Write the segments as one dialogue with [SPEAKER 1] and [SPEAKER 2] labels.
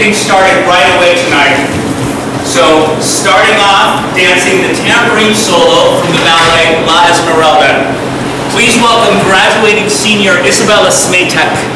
[SPEAKER 1] getting started right away tonight. So, starting off, dancing the tambourine solo from the ballet La Esmeralda. Please welcome graduating senior Isabella Smetek.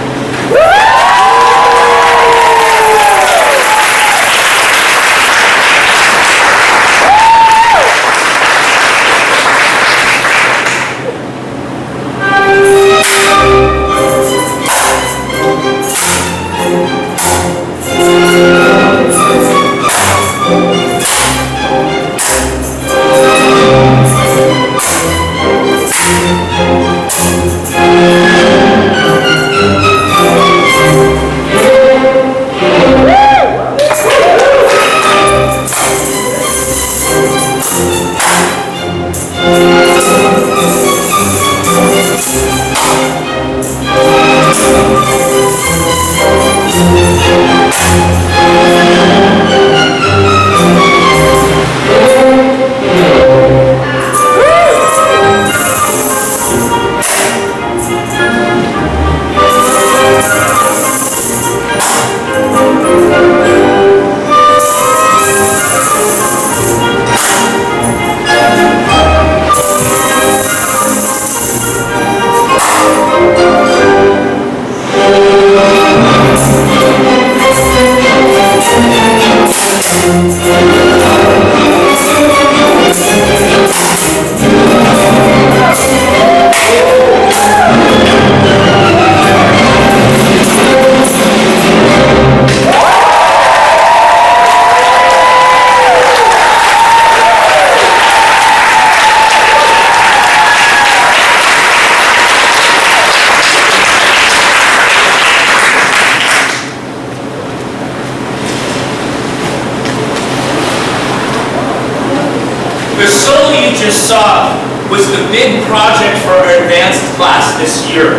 [SPEAKER 1] The solo you just saw was the big project for our advanced class this year.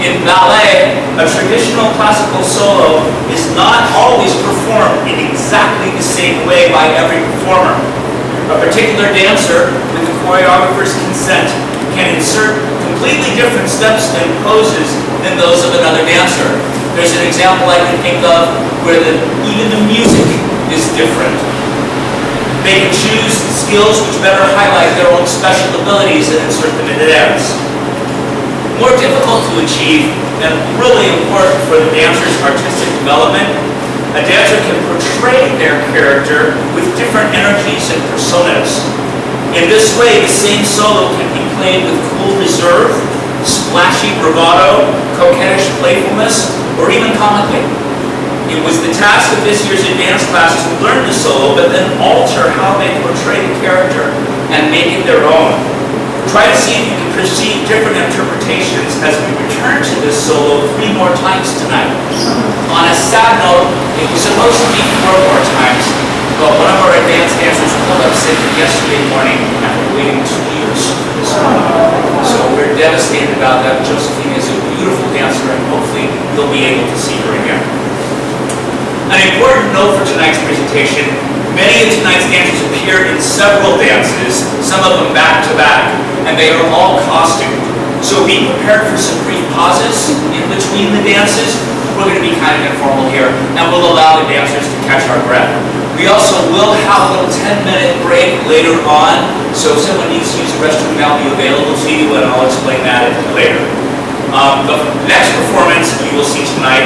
[SPEAKER 1] In ballet, a traditional classical solo is not always performed in exactly the same way by every performer. A particular dancer, with the choreographer's consent, can insert completely different steps and poses than those of another dancer. There's an example I can think of where even the music is different. They can choose skills which better highlight their own special abilities and insert them into dance. More difficult to achieve and really important for the dancer's artistic development, a dancer can portray their character with different energies and personas. In this way, the same solo can be played with cool reserve, splashy bravado, coquettish playfulness, or even comically. It was the task of this year's advanced class to learn the solo, but then alter how they portray the character and make it their own. Try to see if you can perceive different interpretations as we return to this solo 3 more times tonight. On a sad note, it was supposed to be 4 more times, but one of our advanced dancers pulled up sick yesterday morning after waiting 2 years for this one. So we're devastated about that. Josephine is a beautiful dancer, and hopefully you'll be able to see her again. An important note for tonight's presentation, many of tonight's dancers appear in several dances, some of them back to back, and they are all costumed. So be prepared for some brief pauses in between the dances. We're going to be kind of informal here, and we'll allow the dancers to catch our breath. We also will have a little 10-minute break later on, so if someone needs to use the restroom, that'll be available to you, and I'll explain that later. The next performance you will see tonight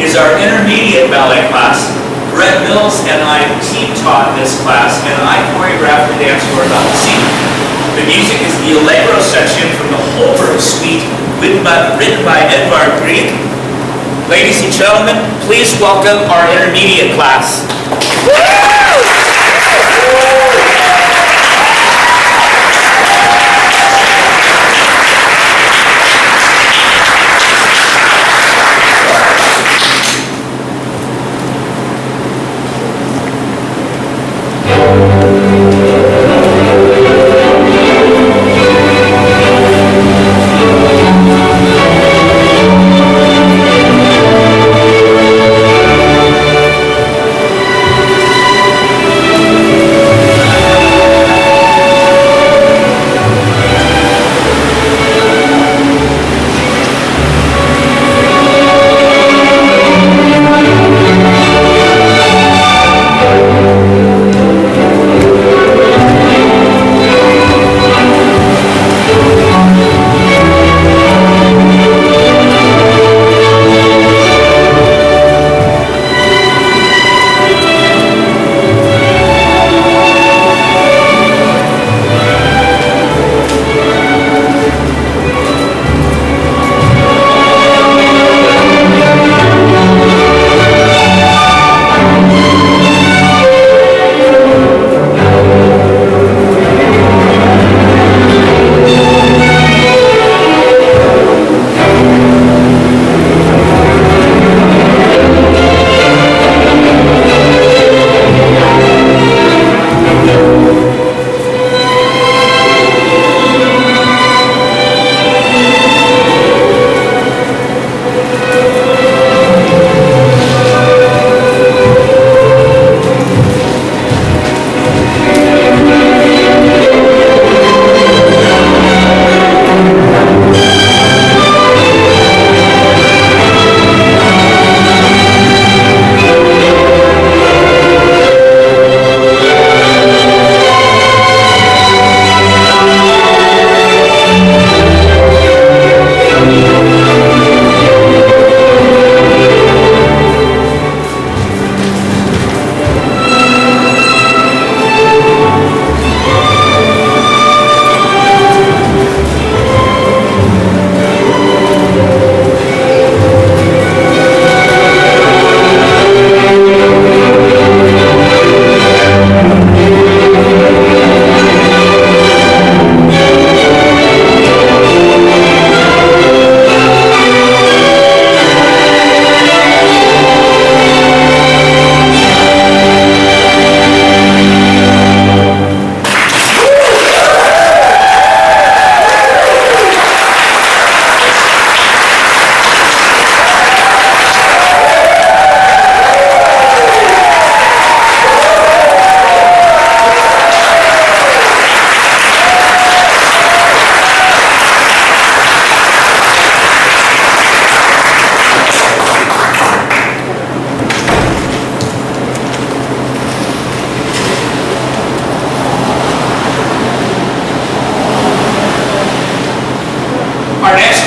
[SPEAKER 1] is our intermediate ballet class. Brett Mills and I team taught this class, and I choreographed the dance we're about to see. The music is the Allegro section from the Holberg Suite, written by Edvard Grieg. Ladies and gentlemen, please welcome our intermediate class.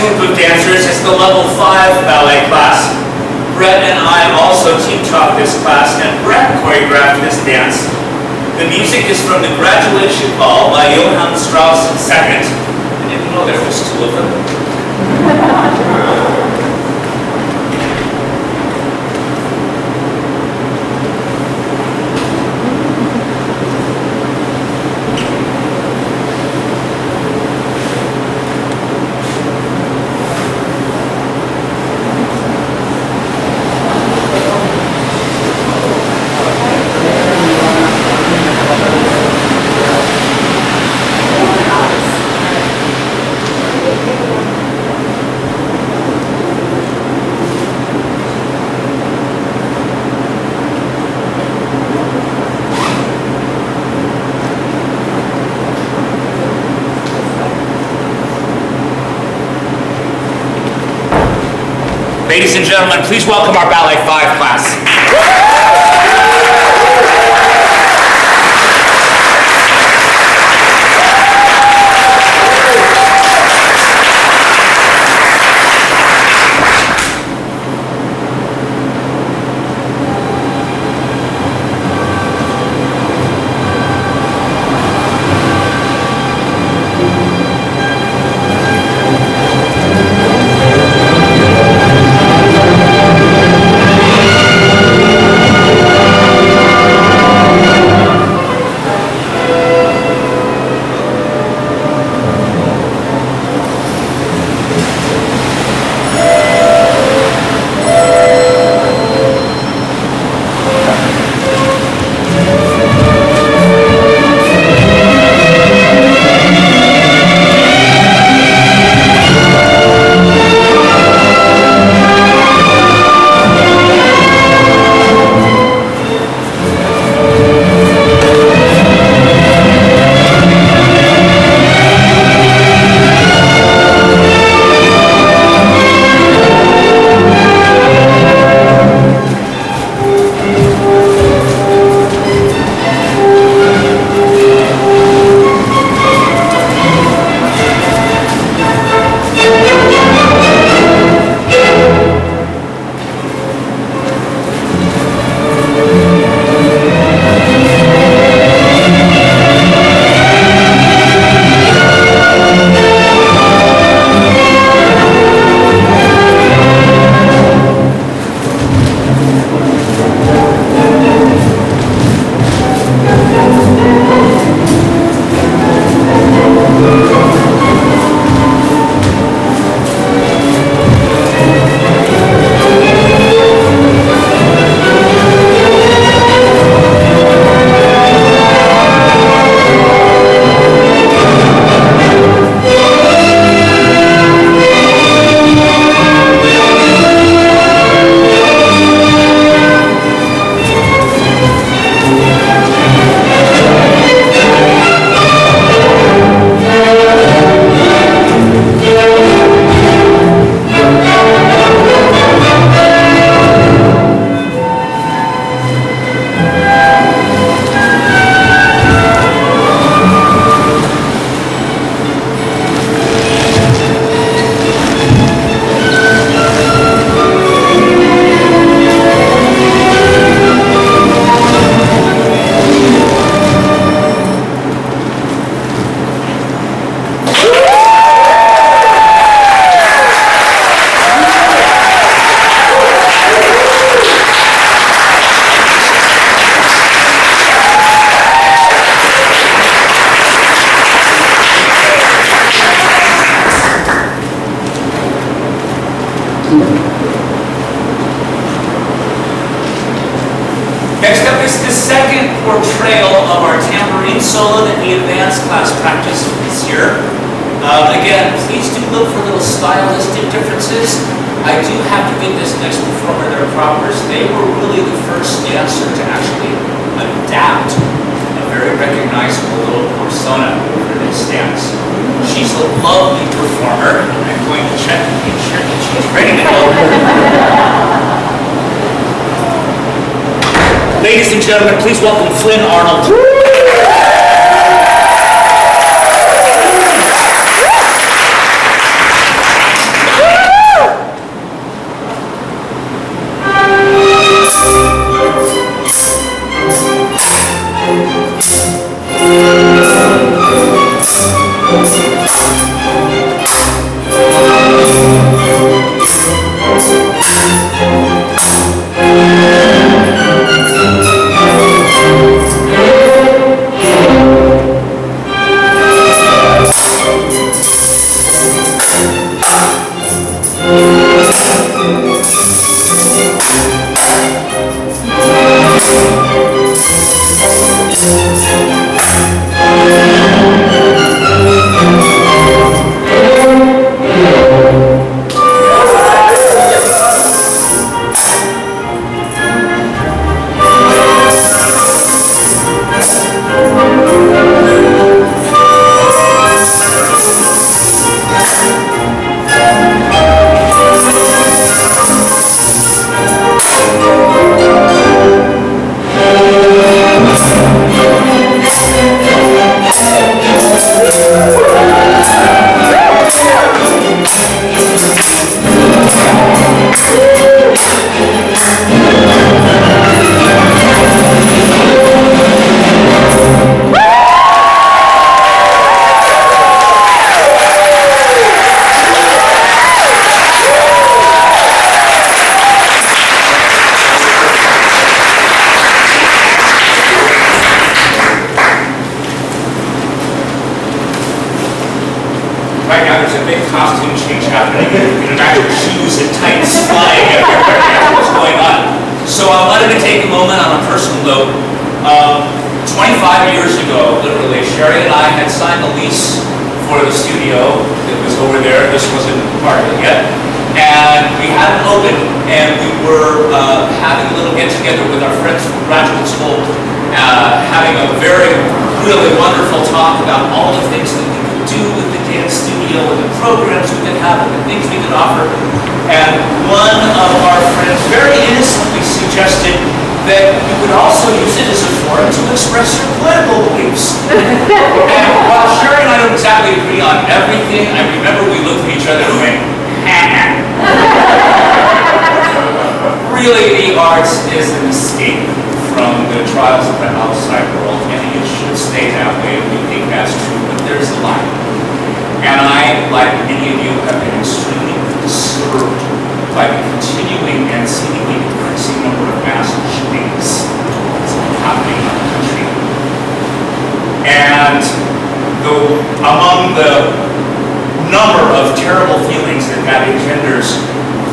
[SPEAKER 1] group of dancers is the level 5 ballet class. Brett and I also team-taught this class, and Brett choreographed this dance. The music is from the Graduation Ball by Johann Strauss II. I didn't know there was 2 of them. Ladies and gentlemen, please welcome our Ballet 5 class. Next up is the second portrayal of our tambourine solo that the advanced class practiced this year. Again, please do look for little stylistic differences. I do have to give this next performer their propers. They were really the first dancer to actually adapt a very recognizable little persona for this dance. She's a lovely performer. I'm going to check and make sure that she's ready to go. Ladies and gentlemen, please welcome Flynn Arnold. right now there's a big costume change happening. You can imagine shoes and tights flying everywhere. What's going on? So I wanted to take a moment on a personal note. 25 years ago, literally, Sherry and I had signed a lease for the studio that was over there. This wasn't part of it yet. And we hadn't opened, and we were having a little get-together with our friends from graduate school, having a really wonderful talk about all the things that we could do with the dance studio and the programs we could have and the things we could offer. And one of our friends very innocently suggested that you could also use it as a forum to express your political beliefs. And while Sherry and I don't exactly agree on everything, I remember we looked at each other and went, really, the arts is an escape from the trials of the outside world, and it should stay that way. We think that's true, but there's a line. And I, like many of you, have been extremely disturbed by the continuing and seemingly increasing number of mass shootings that's happening in our country. And among the number of terrible feelings that engenders,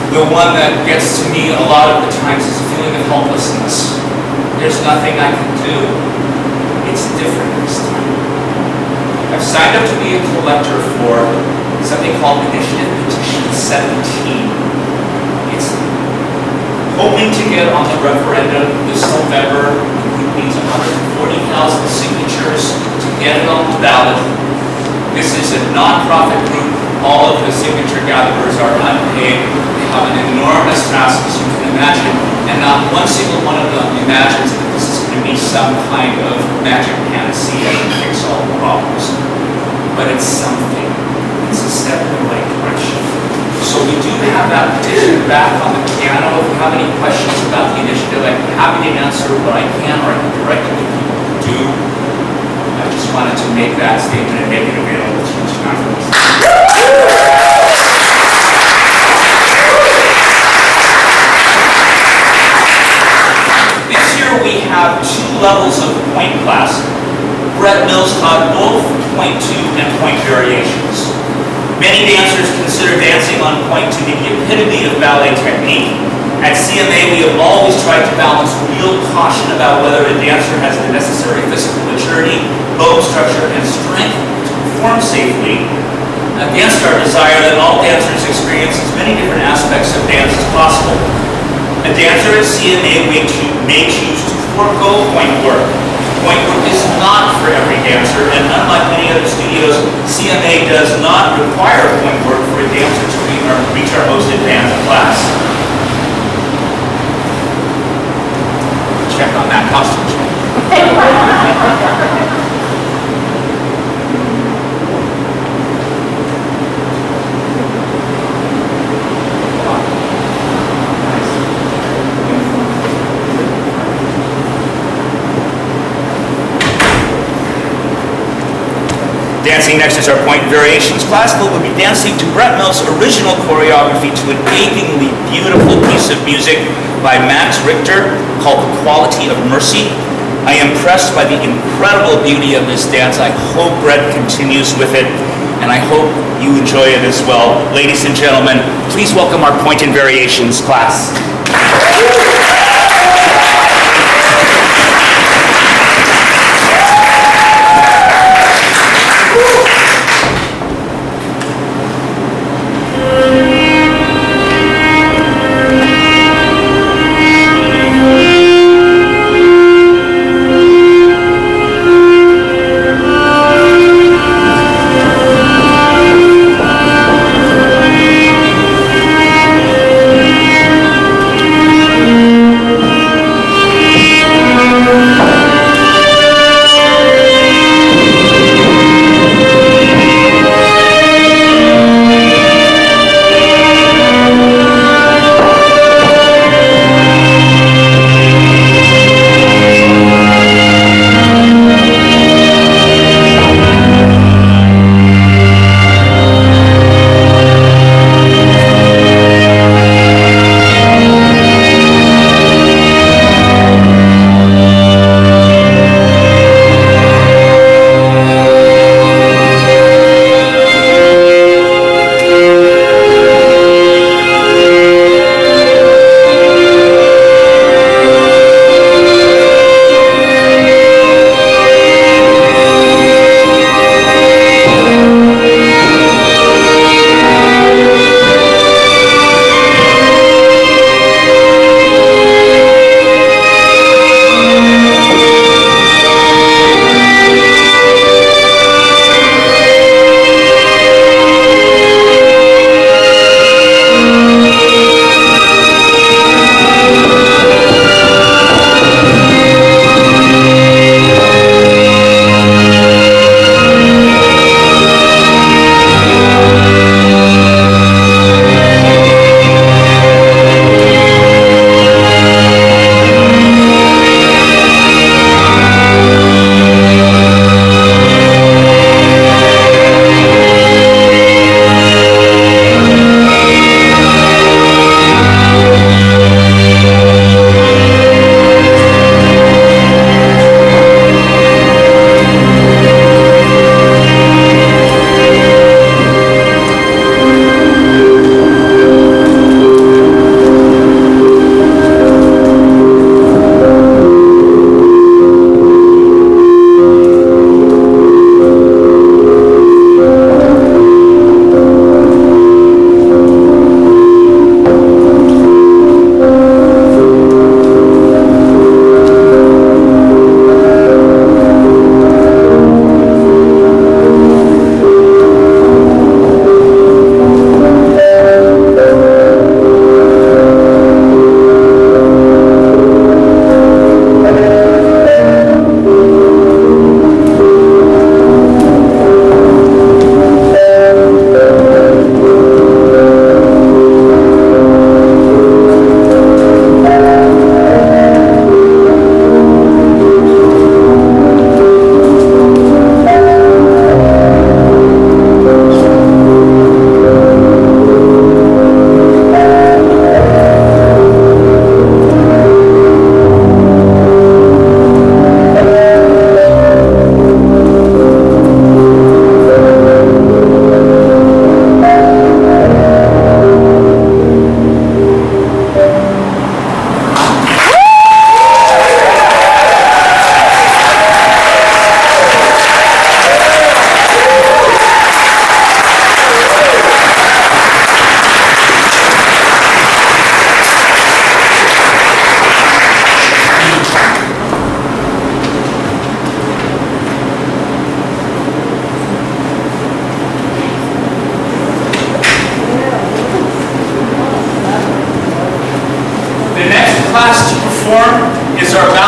[SPEAKER 1] the one that gets to me a lot of the times is a feeling of helplessness. There's nothing I can do. It's different this time. I've signed up to be a collector for something called Initiative Petition 17. It's hoping to get on the referendum this November. It needs 140,000 signatures to get it on the ballot. This is a non-profit group. All of the signature gatherers are unpaid. They have an enormous task, as you can imagine, and not one single one of them imagines that this is going to be some kind of magic panacea to fix all the problems. But it's something. It's a step in the right direction. So we do have that petition back on the piano. If you have any questions about the initiative, I'm happy to answer what I can, or I can direct you to people who do. I just wanted to make that statement and make it available to each conference. This year we have 2 levels of point class. Brett Mills taught both point 2 and point variations. Many dancers consider dancing on point to be the epitome of ballet technique. At CMA, we have always tried to balance real caution about whether a dancer has the necessary physical maturity, bone structure, and strength to perform safely, against our desire that all dancers experience as many different aspects of dance as possible. A dancer at CMA may choose to forego point work. Point work is not for every dancer, and unlike many other studios, CMA does not require point work for a dancer to reach our most advanced class. Check on that costume change. Dancing next is our point variations class. We'll be dancing to Brett Mills' original choreography to an achingly beautiful piece of music by Max Richter called The Quality of Mercy. I am impressed by the incredible beauty of this dance. I hope Brett continues with it, and I hope you enjoy it as well. Ladies and gentlemen, please welcome our point and variations class.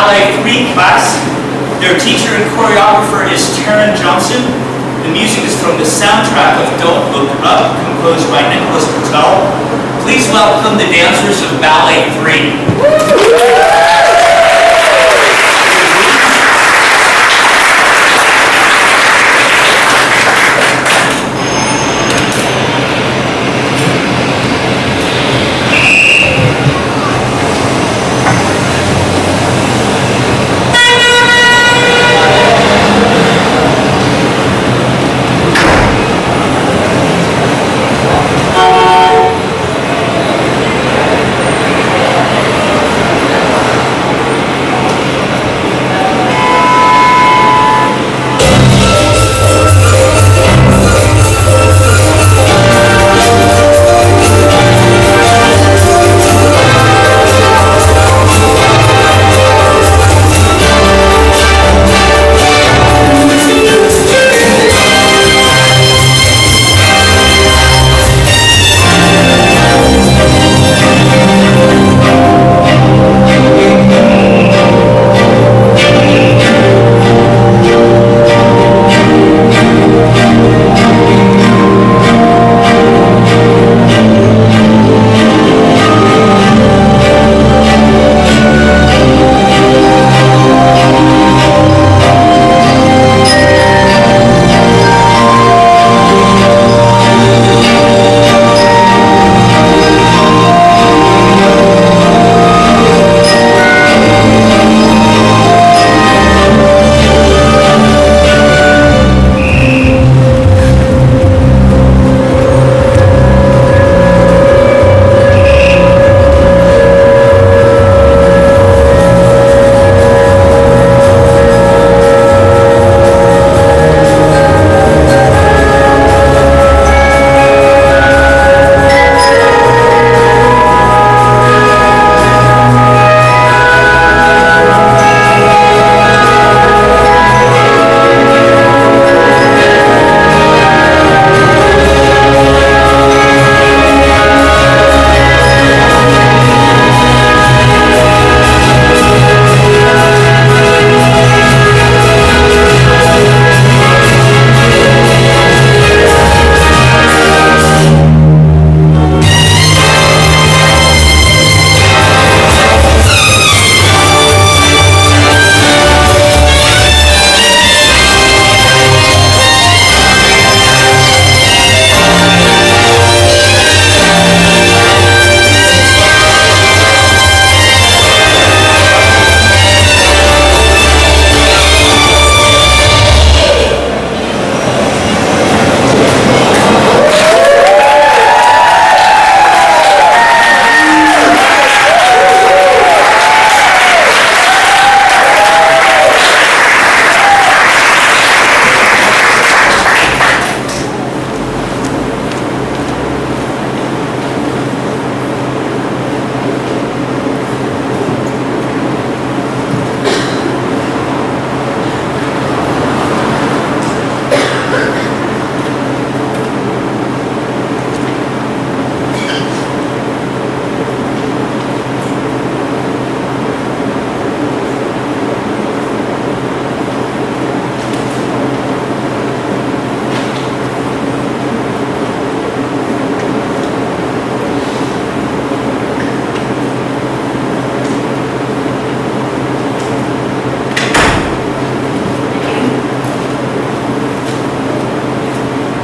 [SPEAKER 1] Ballet 3 class. Their teacher and choreographer is Taryn Johnson. The music is from the soundtrack of Don't Look Up, composed by Nicholas Patel. Please welcome the dancers of Ballet 3.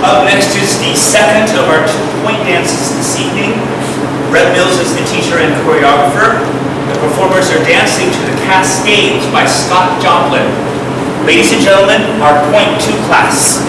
[SPEAKER 2] Up next is the second of our 2-point dances this evening. Red Mills is the teacher and choreographer. The performers are dancing to the Cascades by Scott Joplin. Ladies and gentlemen, our Point 2 class.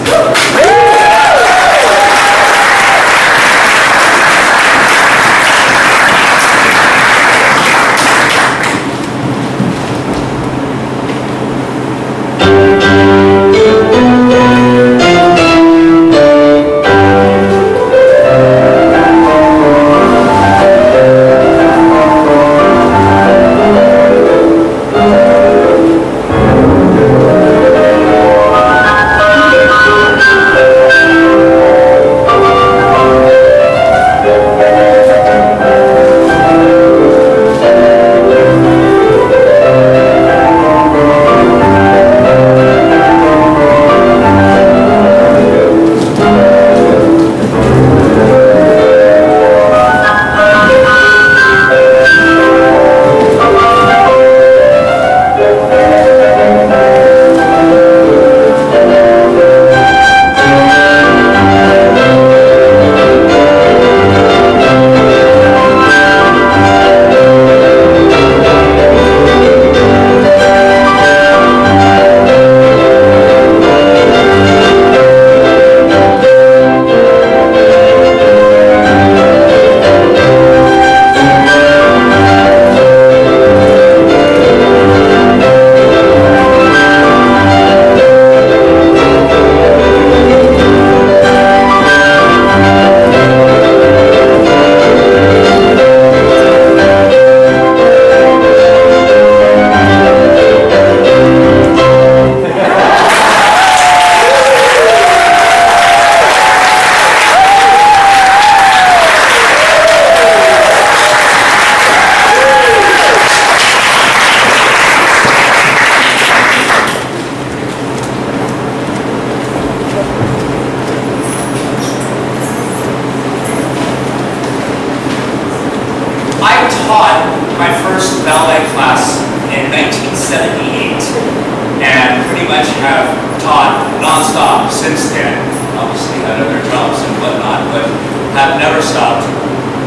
[SPEAKER 1] much have taught nonstop since then. Obviously had other jobs and whatnot, but have never stopped.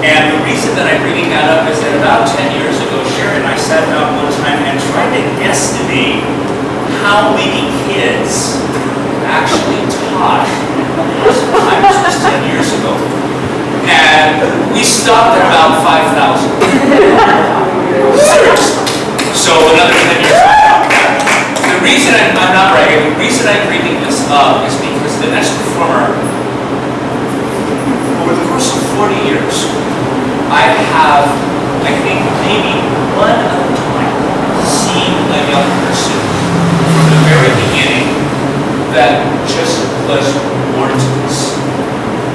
[SPEAKER 1] And the reason that I'm bringing that up is that about 10 years ago, Sharon and I sat down one time and tried to guesstimate how many kids actually taught. This was 10 years ago. And we stopped at about 5,000. Seriously. So another 10 years on top of that. The reason I'm not bragging, the reason I'm bringing this up is because the next performer, over the course of 40 years, I have, I think, maybe one other time seen a young person from the very beginning that just was born to this.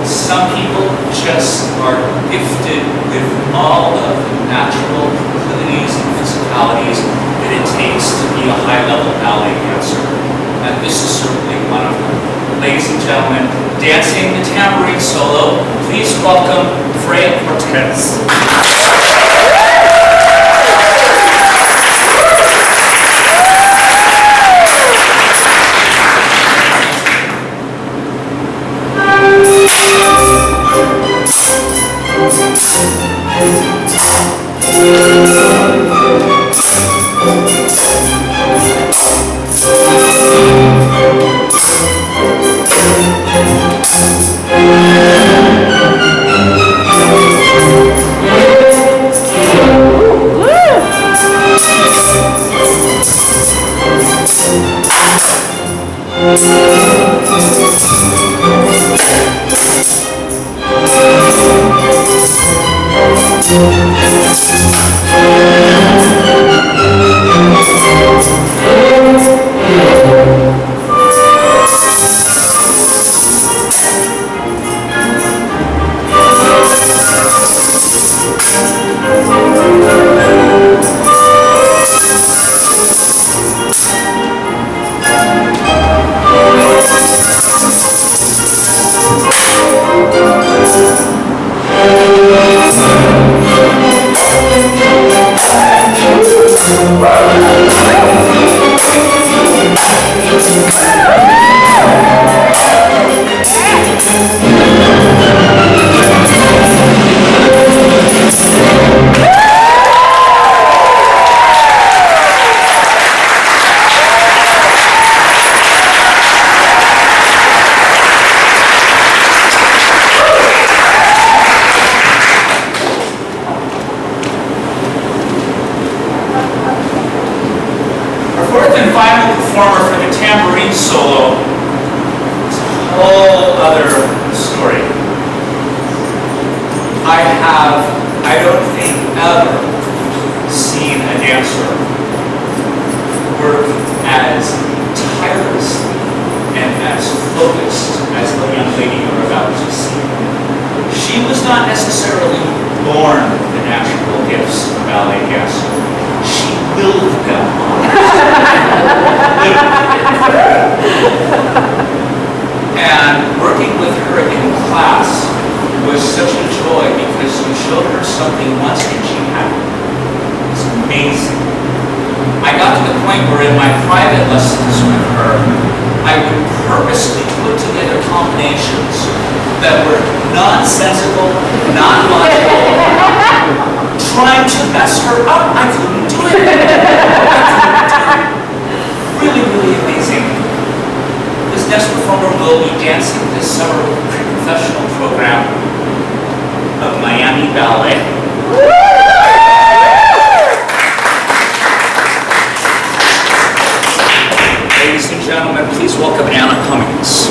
[SPEAKER 1] Some people just are gifted with all of the natural proclivities and physicalities that it takes to be a high-level ballet dancer. And this is certainly one of them. Ladies and gentlemen, dancing the tambourine solo, please welcome Freya Cortez. Performer for the tambourine solo. It's a whole other story. I don't think ever seen a dancer work as tirelessly and as focused as the young lady you're about to see. She was not necessarily born with the natural gifts of a ballet dancer. She willed them on. And working with her in class was such a joy because you showed her something once and she had it. It's amazing. I got to the point where in my private lessons with her, I would purposely put together combinations that were nonsensical, non-logical, trying to mess her up. I couldn't do it. Really, really amazing. This next performer will be dancing this summer with the pre-professional program of Miami Ballet. Ladies and gentlemen, please welcome Anna Cummings.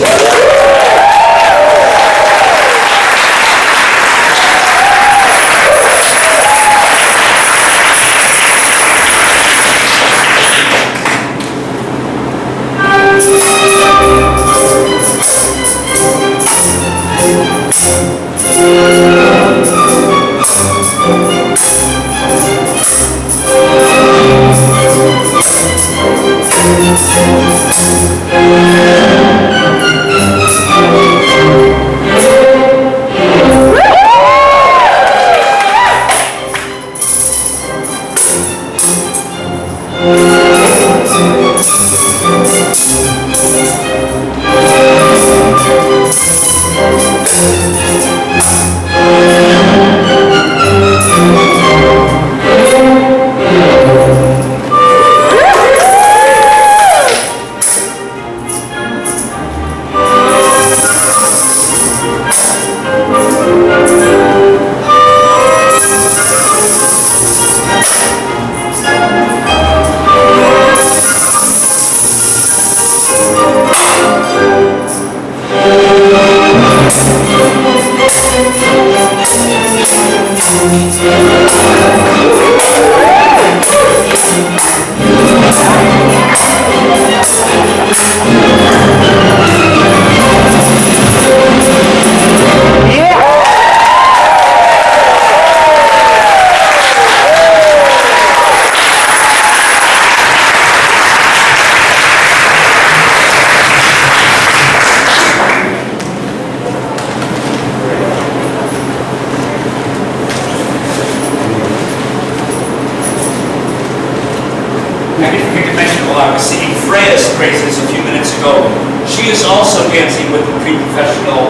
[SPEAKER 1] graces a few minutes ago. She is also dancing with the pre-professional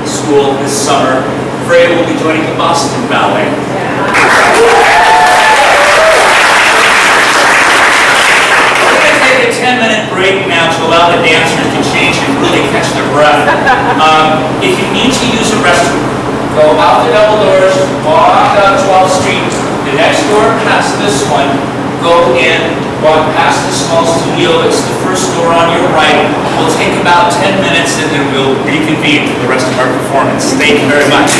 [SPEAKER 1] school this summer. Freya will be joining the Boston Ballet. We're going to take a 10-minute break now to allow the dancers to change and really catch their breath. If you need to use a restroom, go out the double doors, walk down 12th Street, the next door past this one, go in, walk past the small studio, it's the first door on your right. We'll take about 10 minutes and then we'll reconvene for the rest of our performance. Thank you very much.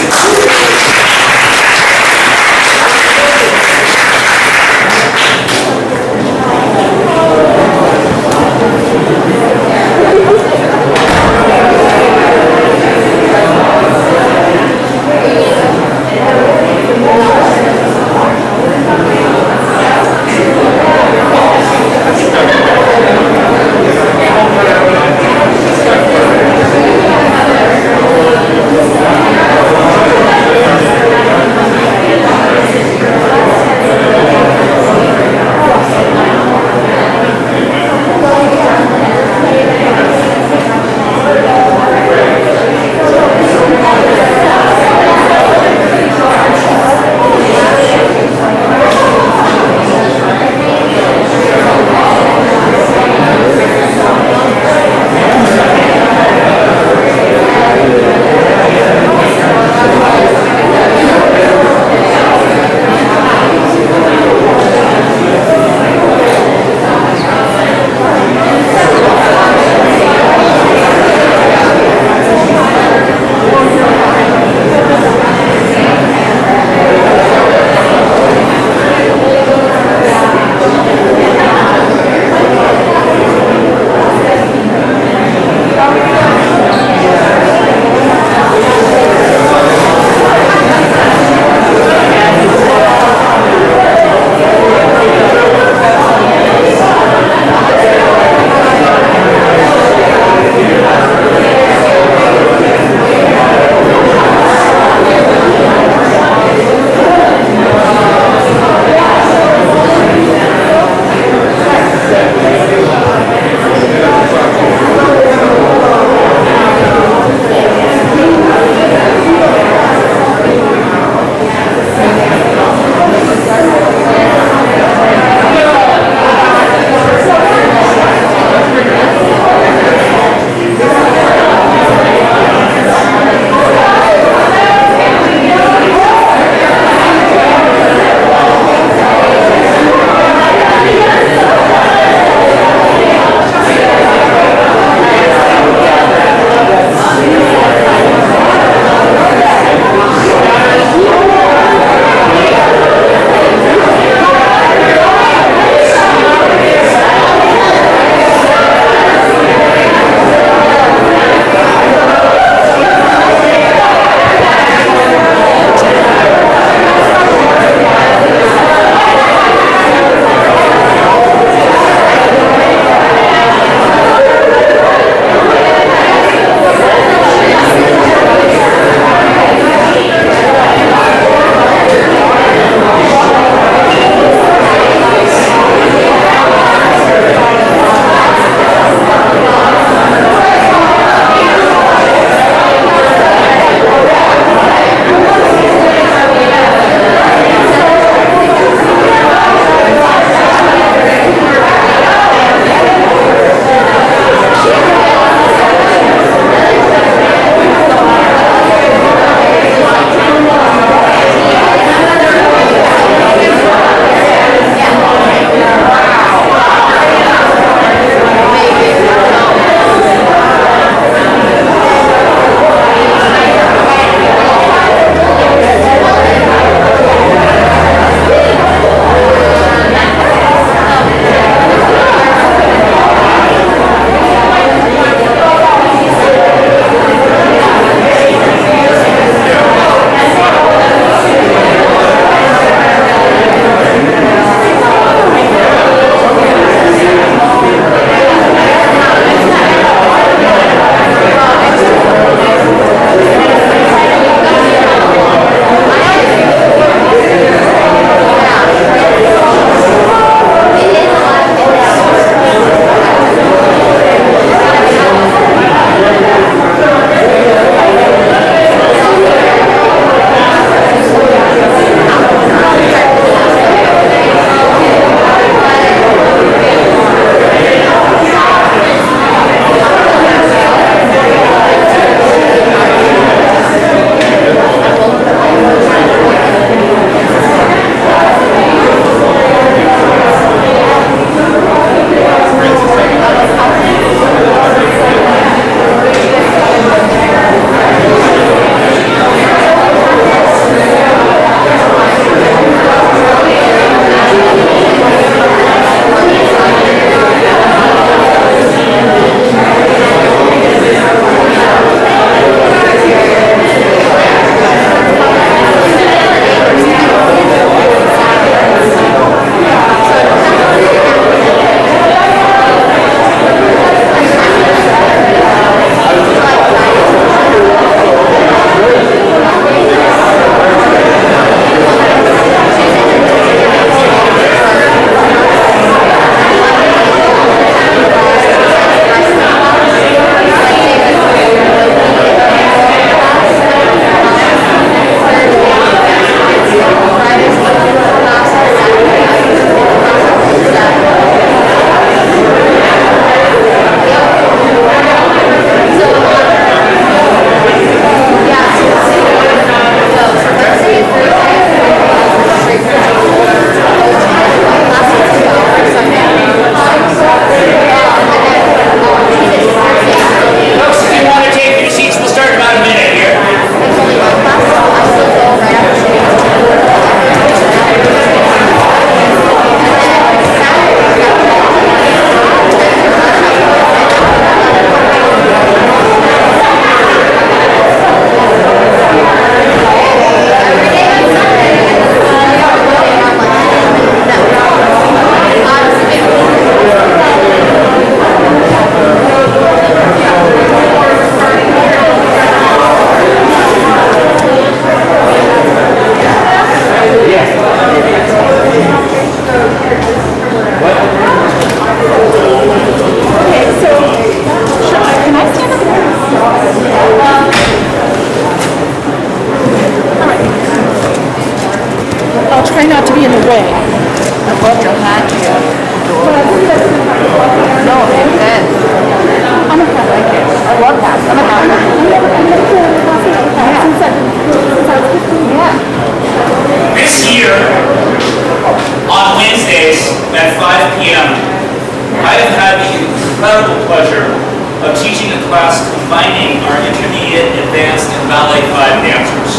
[SPEAKER 1] of teaching a class combining our intermediate, advanced, and ballet 5 dancers.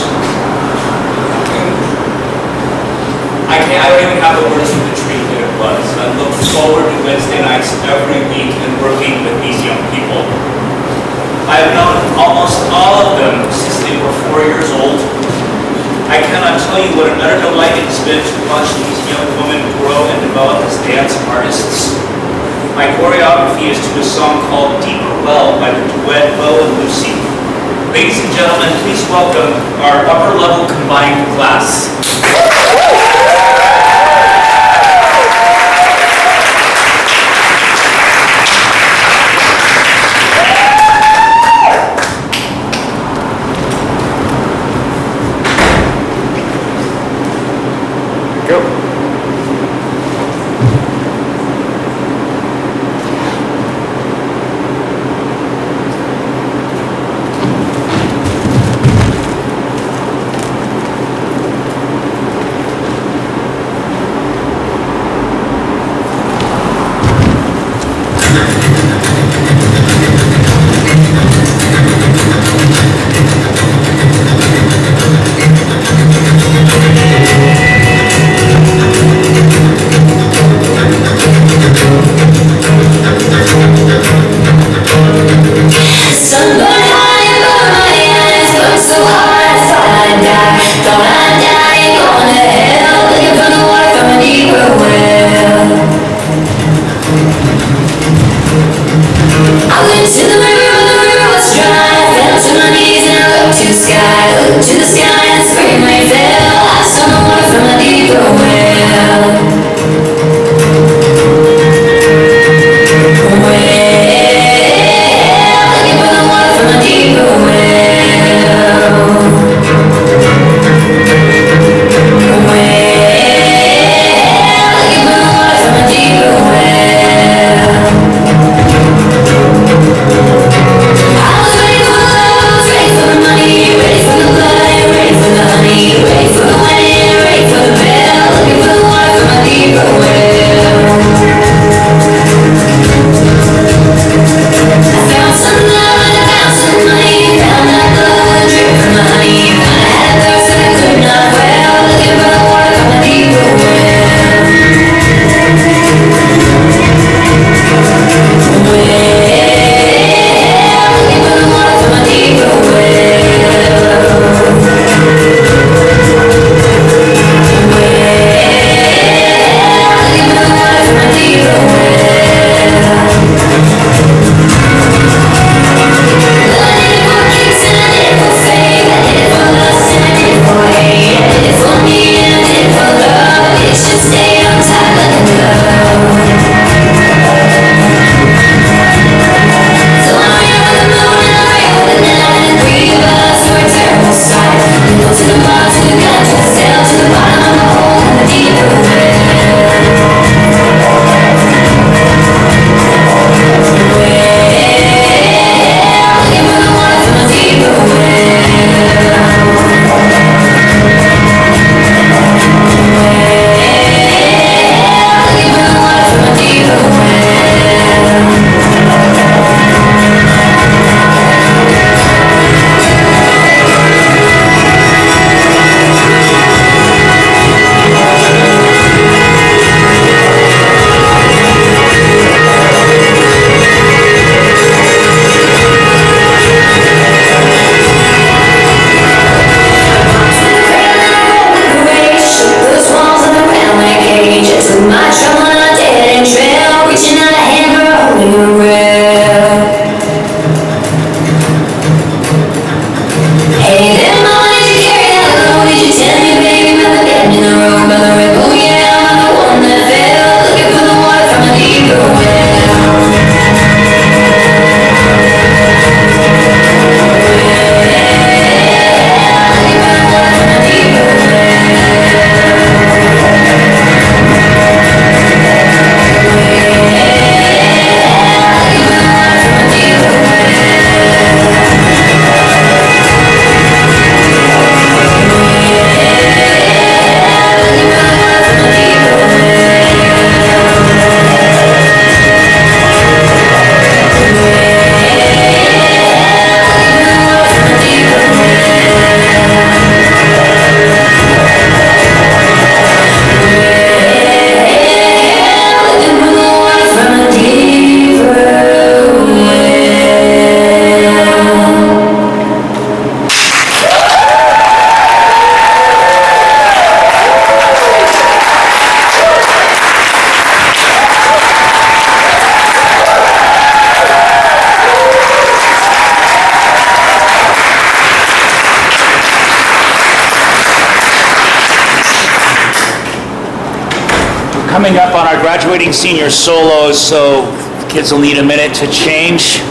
[SPEAKER 1] I don't even have the words for the treat that it was. I look forward to Wednesday nights every week and working with these young people. I've known almost all of them since they were 4 years old. I cannot tell you what an utter delight it has been to watch these young women grow and develop as dance artists. My choreography is to a song called Deeper Well by the duet Bo and Lucy. Ladies and gentlemen, please welcome our upper level combined class.
[SPEAKER 2] coming up on our graduating senior solos, so kids will need a minute to change.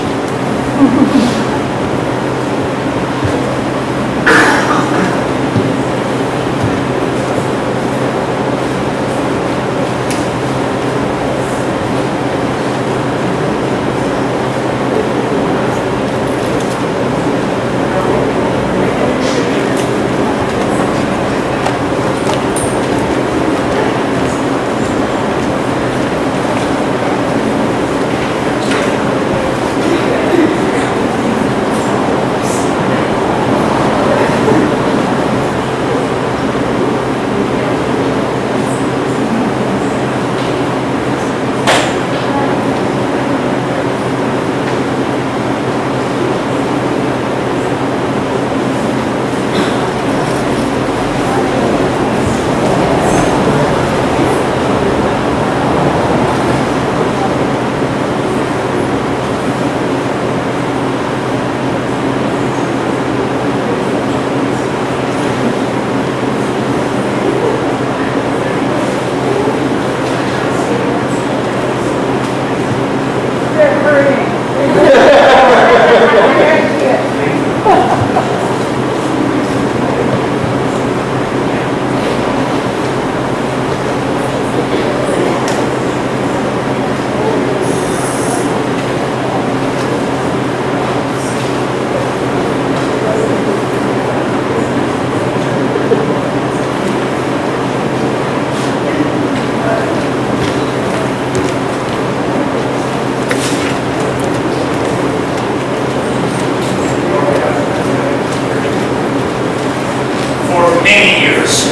[SPEAKER 1] Many years,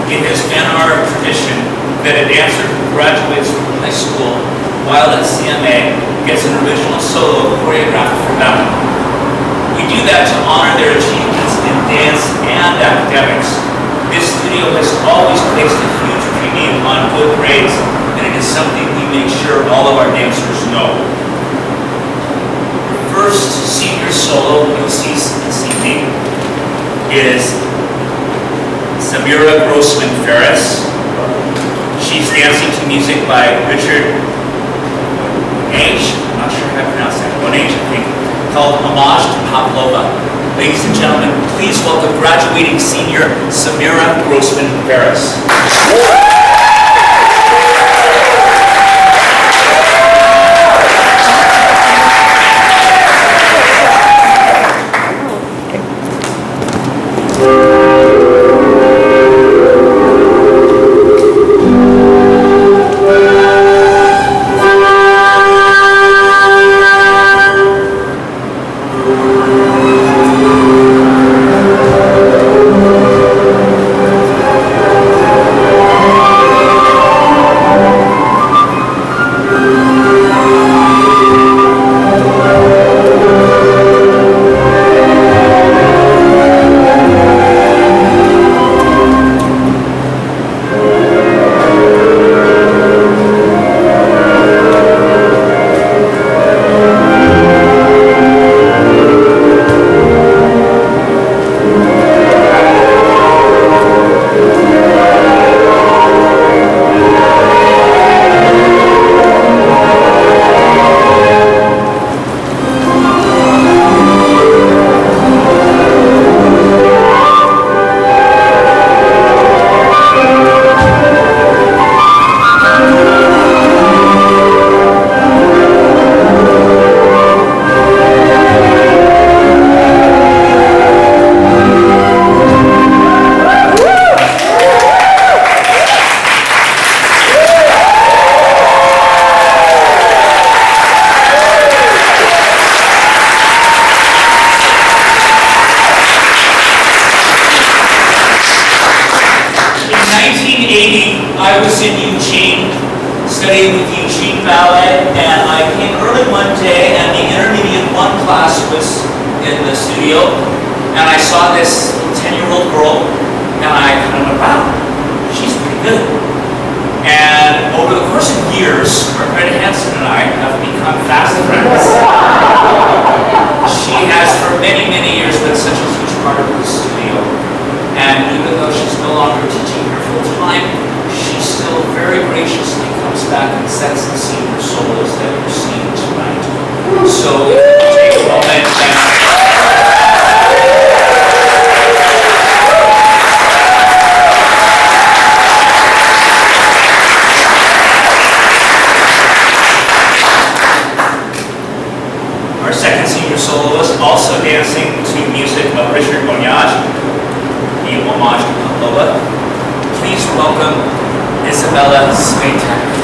[SPEAKER 1] it has been our tradition that a dancer who graduates from high school while at CMA gets an original solo choreographed for them. We do that to honor their achievements in dance and academics. This studio has always placed a huge premium on good grades, and it is something we make sure all of our dancers know. The first senior solo you'll see this evening is Samira Grossman-Ferris. She's dancing to music by Richard H. I'm not sure how to pronounce that. One H, I think. Called Homage to Pavlova. Ladies and gentlemen, please welcome graduating senior Samira Grossman-Ferris. I was in Eugene, studying with Eugene Ballet, and I came early one day, and the intermediate 1 class was in the studio, and I saw this 10-year-old girl, and I kind of went, wow, she's pretty good. And over the course of years, Margaret Hansen and I have become fast friends. She has for many, many years been such a huge part of the studio. And even though she's no longer teaching here full time, she's still very gracious So take a moment and our second senior soloist, also dancing to music of Richard Bonyage, the homage to Lola. Please welcome Isabella Svatek.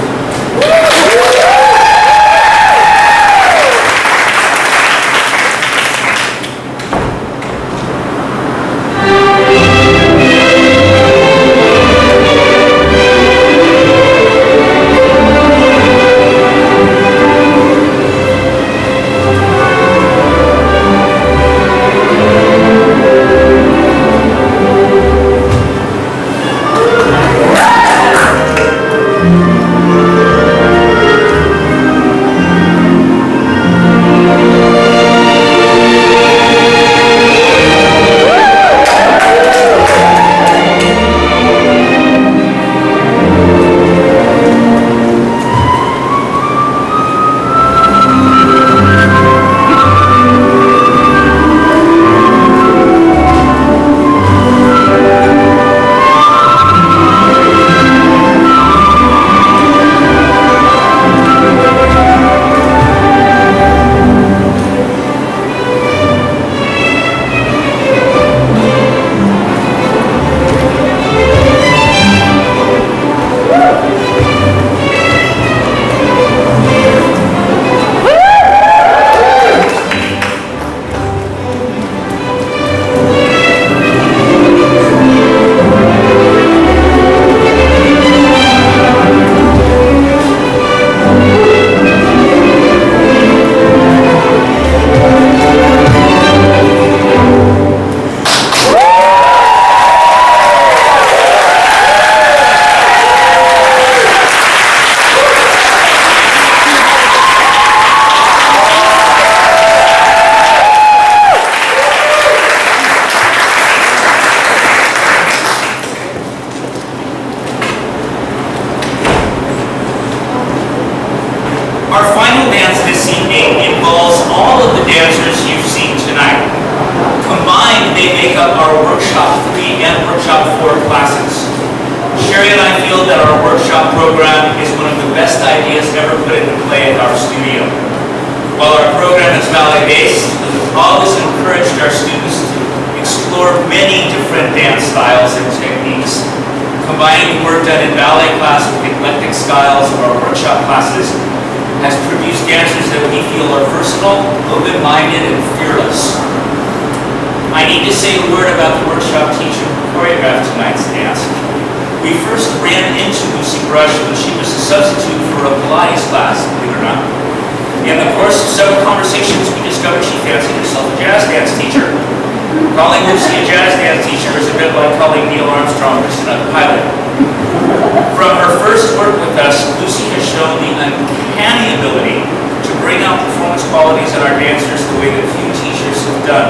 [SPEAKER 1] Our final dance this evening involves all of the dancers you've seen tonight. Combined, they make up our Workshop 3 and Workshop 4 classes. Sherry and I feel that our workshop program is one of the best ideas ever put into play at our studio. While our program is ballet-based, we've always encouraged our students to explore many different dance styles and techniques. Combining the work done in ballet class with eclectic styles of our workshop classes has produced dancers that we feel are versatile, open-minded, and fearless. I need to say a word about the workshop teacher who choreographed tonight's dance. We first ran into Lucy Brush when she was a substitute for a Pilates class, believe it or not. In the course of several conversations, we discovered she fancied herself a jazz dance teacher. Calling Lucy a jazz dance teacher is a bit like calling Neil Armstrong just another pilot. From her first work with us, Lucy has shown the uncanny ability to bring out performance qualities in our dancers the way that few teachers have done.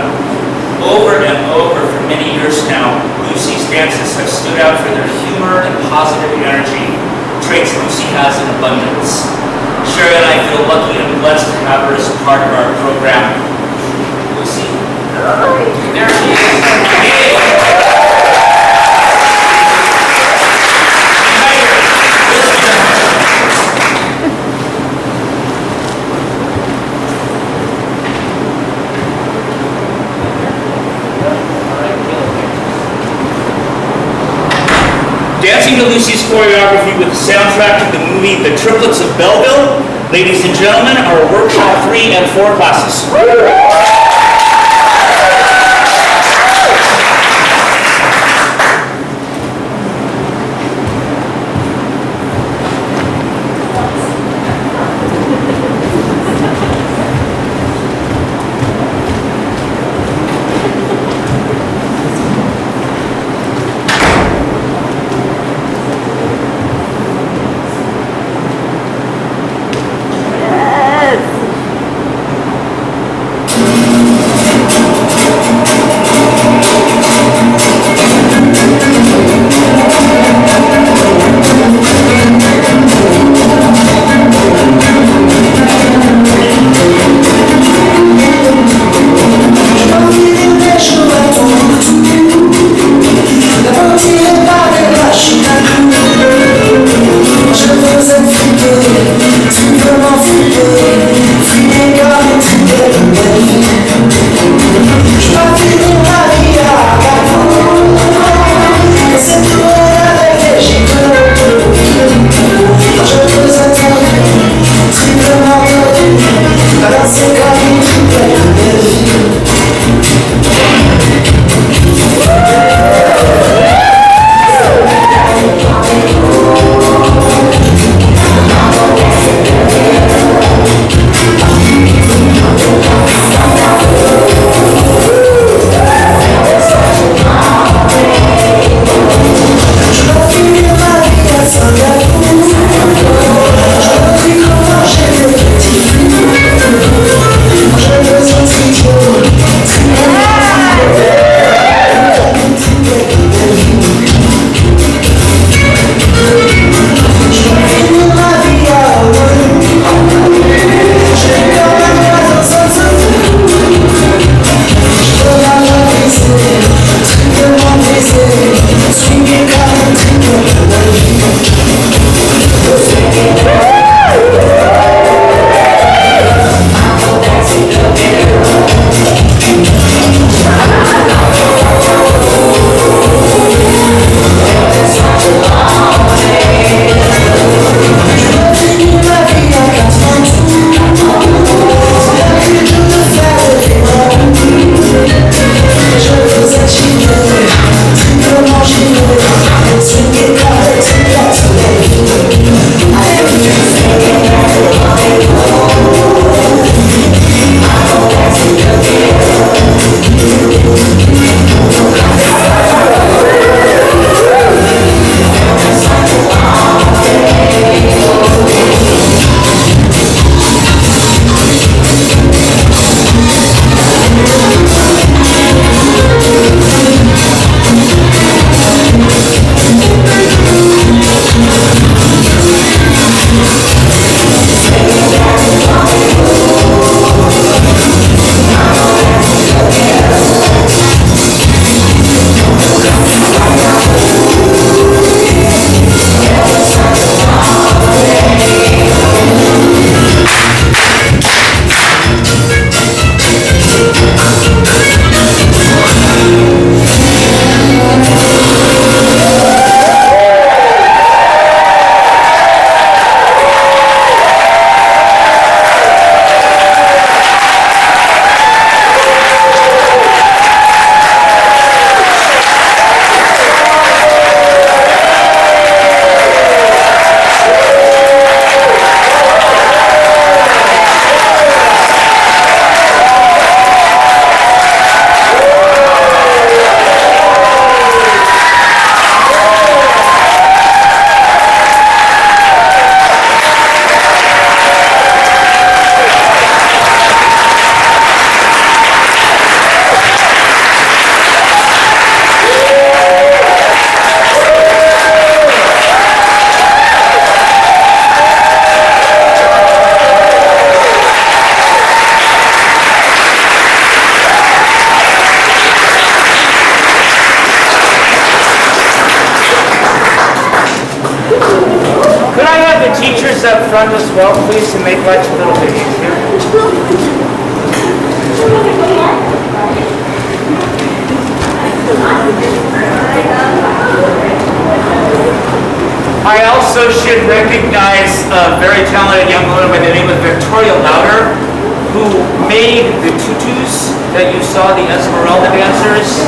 [SPEAKER 1] Over and over for many years now, Lucy's dances have stood out for their humor and positive energy, traits Lucy has in abundance. Sherry and I feel lucky and blessed to have her as a part of our program. Lucy? There she is. Hey. Dancing to Lucy's choreography with the soundtrack to the movie The Triplets of Belleville, ladies and gentlemen, our Workshop 3 and 4 classes.
[SPEAKER 3] Yes.
[SPEAKER 2] dancers up front as well, please, to make life a little bit easier. I also should recognize a very talented young woman by the name of Victoria Louder, who made the tutus that you saw, the Esmeralda dancers.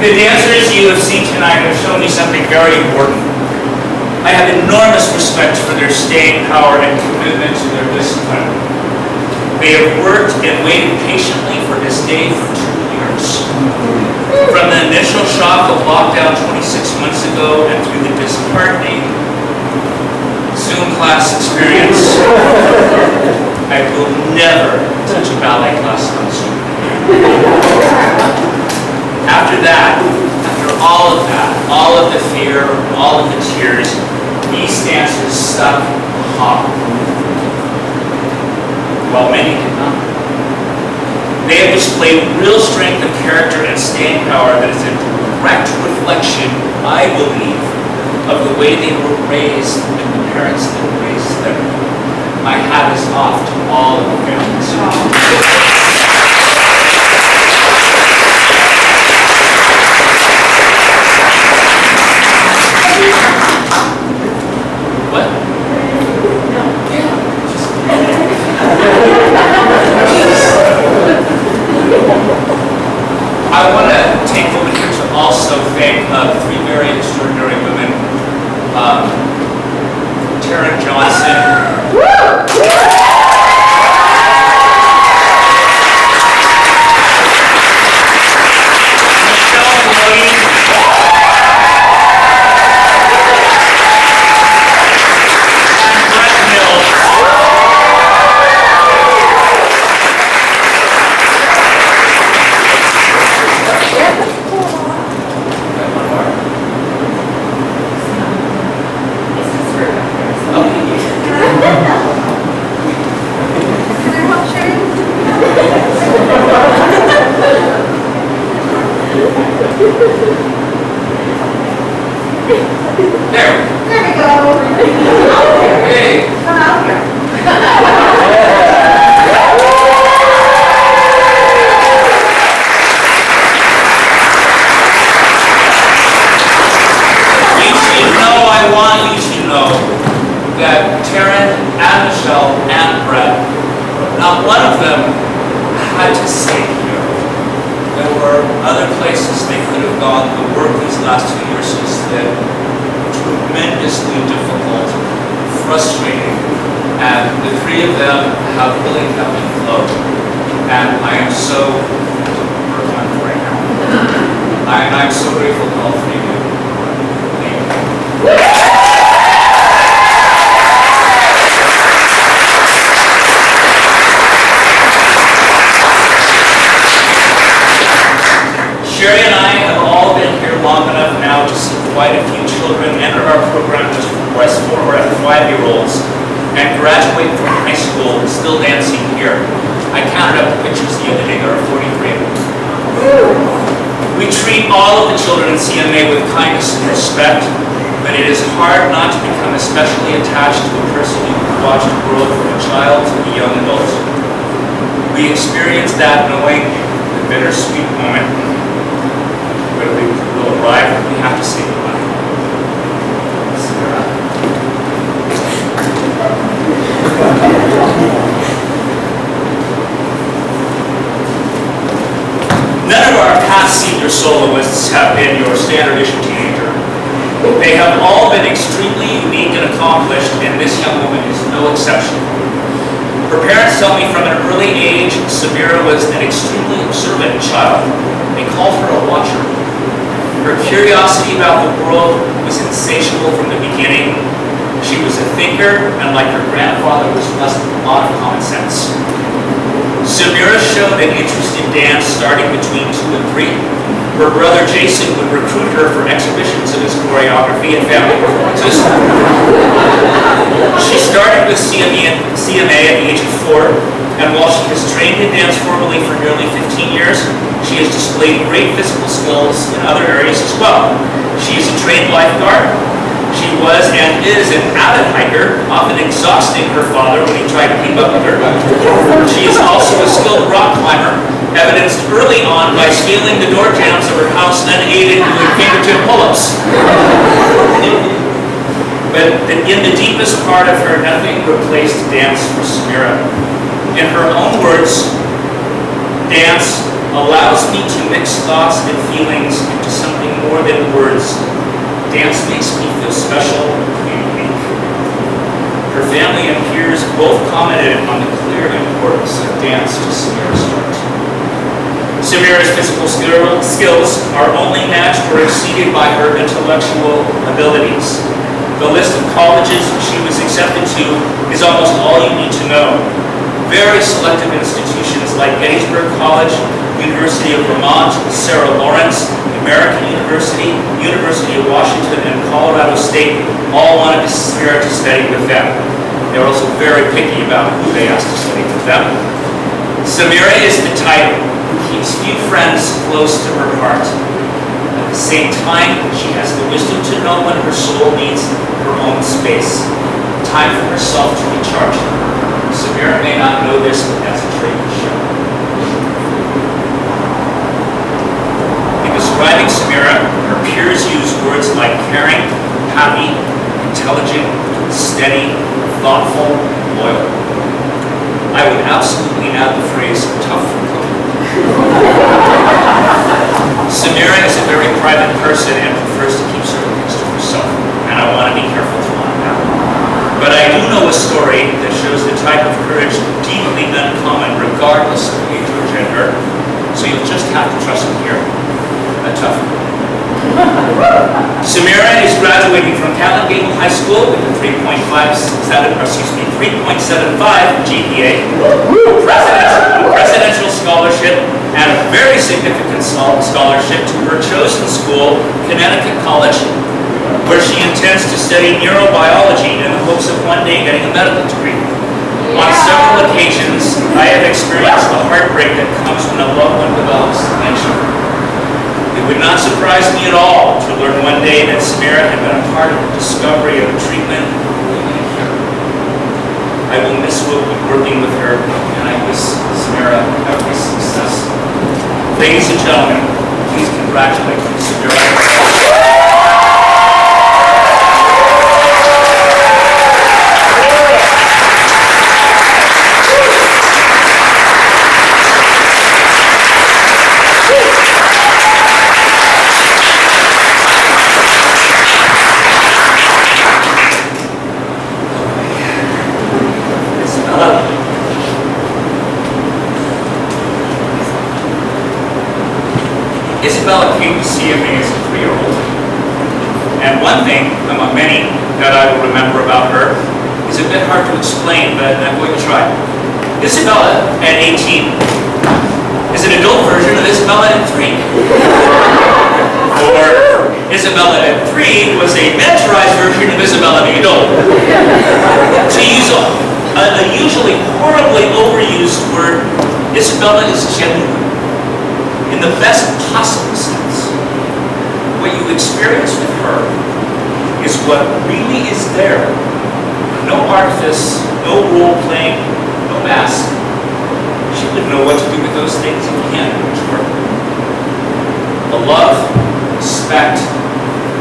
[SPEAKER 2] The dancers you have seen tonight have shown me something very important. I have enormous respect for their staying power and commitment to their discipline. They have worked and waited patiently for this day for 2 years. From the initial shock of lockdown 26 months ago and through the disheartening Zoom class experience, I will never teach a ballet class on Zoom. After that, after all of that, all of the fear, all of the tears, these dancers stuck hard. While many did not. They have displayed real strength of character and staying power that is a direct reflection, I believe, of the way they were raised and the parents that raised them. My hat is off to all of the families. What? I want to take a moment here to also thank three very extraordinary women. Tara Johnson. We treat all of the children in CMA with kindness and respect, but it is hard not to become especially attached to a person you have watched grow from a child to a young adult. We experience that knowing the bittersweet moment when we will arrive and we have to say goodbye. Sarah. None of our past senior soloists have been your standard issue teenager. They have all been extremely unique and accomplished, and this young woman is no exception.
[SPEAKER 1] Her parents tell me from an early age, Samira was an extremely observant child. They called her a watcher. Her curiosity about the world was insatiable from the beginning. She was a thinker, and like her grandfather, was blessed with a lot of common sense. Samira showed an interest in dance starting between 2 and 3. Her brother Jason would recruit her for exhibitions of his choreography and family performances. She started with CMA at the age of 4, and while she has trained in dance formally for nearly 15 years, she has displayed great physical skills in other areas as well. She is a trained lifeguard. She was and is an avid hiker, often exhausting her father when he tried to keep up with her. She is also a skilled rock climber, evidenced early on by scaling the door jambs of her house unaided with fingertip pull-ups. But in the deepest part of her, nothing replaced dance for Samira. In her own words, dance allows me to mix thoughts and feelings into something more than words. Dance makes me feel special and unique. Her family and peers both commented on the clear importance of dance to Samira's heart. Samira's physical skills are only matched or exceeded by her intellectual abilities. The list of colleges she was accepted to is almost all you need to know. Very selective institutions like Gettysburg College, University of Vermont, Sarah Lawrence, American University, University of Washington, and Colorado State all wanted Samira to study with them. They were also very picky about who they asked to study with them. Samira is the type who keeps few friends close to her heart. At the same time, she has the wisdom to know when her soul needs her own space. Time for herself to recharge. Samira may not know this, but that's a trait to show. In describing Samira, her peers use words like caring, happy, intelligent, steady, thoughtful, loyal. I would absolutely add the phrase tough for cooking. Samira is a very private person and prefers to keep certain things to herself, and I want to be careful to on that. But I do know a story that shows the type of courage deeply uncommon regardless of age or gender, so you'll just have to trust me here. A tough one. Samira is graduating from Catlin Gable High School with a 3.75 GPA, a presidential scholarship, and a very significant scholarship to her chosen school, Connecticut College, where she intends to study neurobiology in the hopes of one day getting a medical degree. On several occasions, I have experienced the heartbreak that comes when a loved one develops dementia. It would not surprise me at all to learn one day that Samira had been a part of the discovery of a treatment and cure. I will miss working with her, and I wish Samira every success. Ladies and gentlemen, please congratulate Samira. Isabella came to CMA as a 3-year-old. And one thing, among many, that I will remember about her is a bit hard to explain, but I'm going to try. Isabella at 18 is an adult version of Isabella at 3. Or Isabella at 3 was a miniaturized version of Isabella the adult. To use a usually horribly overused word, Isabella is genuine. In the best possible sense. What you experience with her is what really is there. No artifice, no role-playing, no mask. She would know what to do with those things if you handed them to her. The love, respect,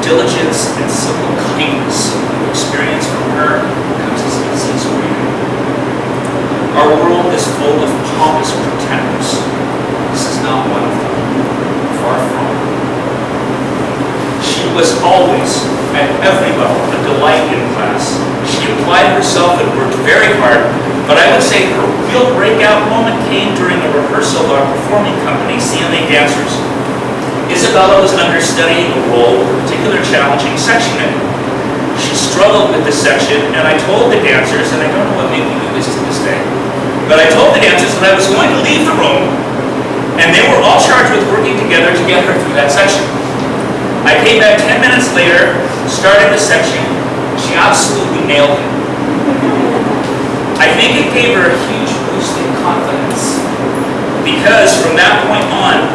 [SPEAKER 1] diligence, and simple kindness you experience from her comes as easy as breathing. Our world is full of pompous pretenders. This is not one of them. Far from. She She was always, at every level, a delight in class. She applied herself and worked very hard, but I would say her real breakout moment came during a rehearsal of our performing company, CMA Dancers. Isabella was understudying a role with a particular challenging section in it. She struggled with this section, and I told the dancers, and I don't know what made me do this to this day, but I told the dancers that I was going to leave the room, and they were all charged with working together to get her through that section. I came back 10 minutes later, started the section. She absolutely nailed it. I think it gave her a huge boost in confidence, because from that point on,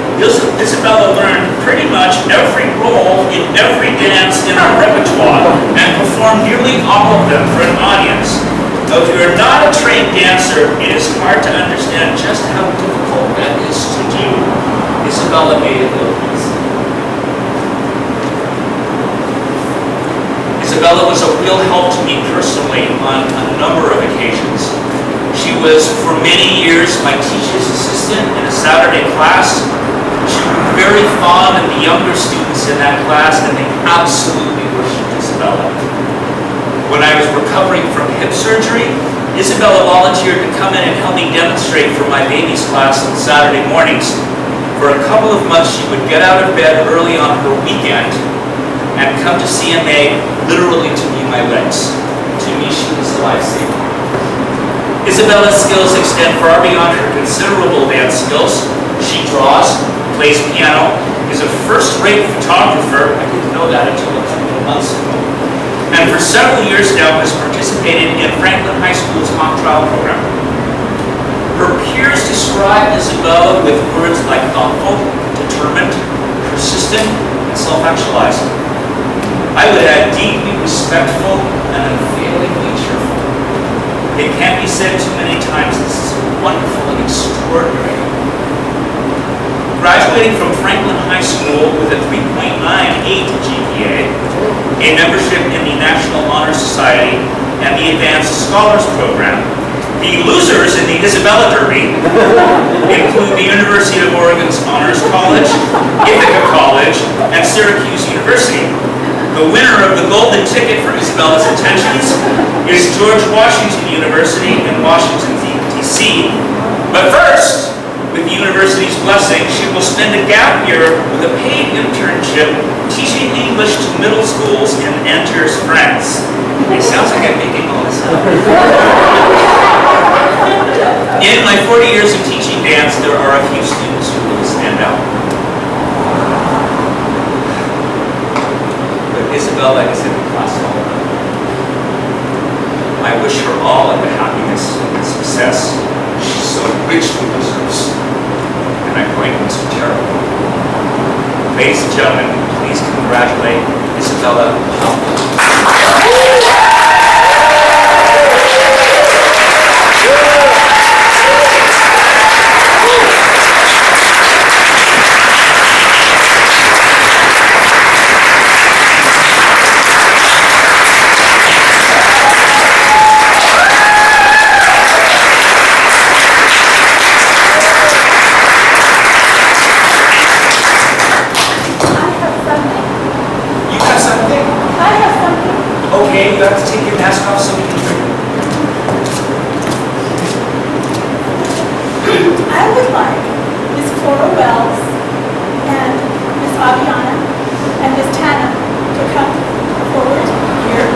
[SPEAKER 1] Isabella learned pretty much every role in every dance in our repertoire and performed nearly all of them for an audience. Now, if you're not a trained dancer, it is hard to understand just how difficult that is to do. Isabella made it look easy. Isabella was a real help to me personally on a number of occasions. She was, for many years, my teacher's assistant in a Saturday class. She was very fond of the younger students in that class, and they absolutely worshipped Isabella. When I was recovering from hip surgery, Isabella volunteered to come in and help me demonstrate for my baby's class on Saturday mornings. For a couple of months, she would get out of bed early on her weekend and come to CMA literally to be my legs. To me, she was a lifesaver. Isabella's skills extend far beyond her considerable dance skills. She draws, plays piano, is a first-rate photographer. I didn't know that until a couple of months ago. And for several years now has participated in Franklin High School's mock trial program. Her peers describe Isabella with words like thoughtful, determined, persistent, and self-actualized. I would add deeply respectful and unfailingly cheerful. It can't be said too many times, this is wonderful and extraordinary. Graduating from Franklin High School with a 3.98 GPA, a membership in the National Honor Society, and the Advanced Scholars Program, the losers in the Isabella Derby include the University of Oregon's Honors College, Ithaca College, and Syracuse University. The winner of the golden ticket for Isabella's attentions is George Washington University in Washington, D.C. But first, with the university's blessing, she will spend a gap year with a paid internship teaching English to middle schools in Angiers, France. It sounds like I'm making all this up. In my 40 years of teaching dance, there are a few students who really stand out. Isabella is in the class all the time. I wish her all of the happiness and success she so richly deserves. And I'm going to miss her terribly. Ladies and gentlemen, please congratulate Isabella. Okay, you have to take your mask off so we can drink.
[SPEAKER 3] I would like Ms. Cora Wells and Ms. Aviana and Ms. Tana to come forward here.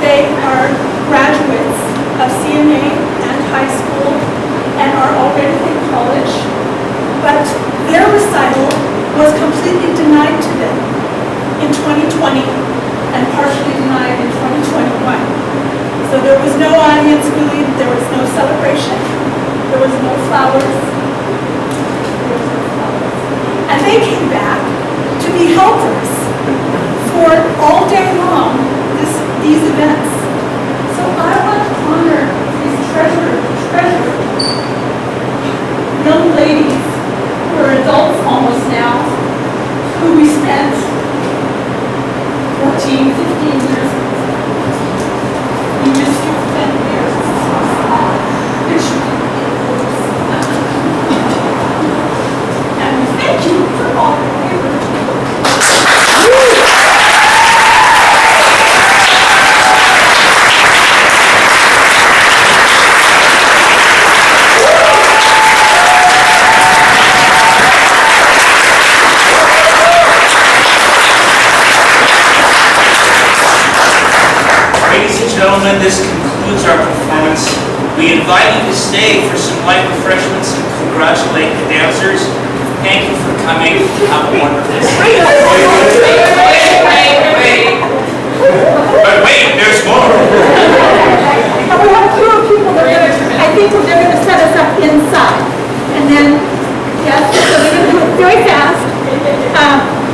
[SPEAKER 3] They are graduates of CMA and high school and are already in college, but their recital was completely denied to them in 2020 and partially denied in 2021. So there was no audience really, there was no celebration, there was no flowers. And they came back to be helpers for all day long these events. So I want to honor these treasured young ladies who are adults almost now, who we spent 14, 15 years with. We missed you for 10 years. It should be and thank you for all your labor.
[SPEAKER 2] Ladies and gentlemen, this concludes our performance. We invite you to stay for some light refreshments and congratulate the dancers. Thank you for coming. Have a wonderful day. But wait, there's more.
[SPEAKER 3] And we have two people that are going to, I think they're going to set us up inside. And then, yes, so they're going to do it very fast.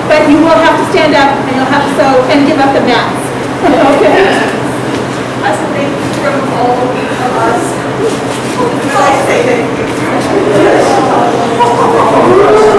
[SPEAKER 3] But you will have to stand up and you'll have to sew and give up the mats. Okay? That's a big from all of us. I say thank you.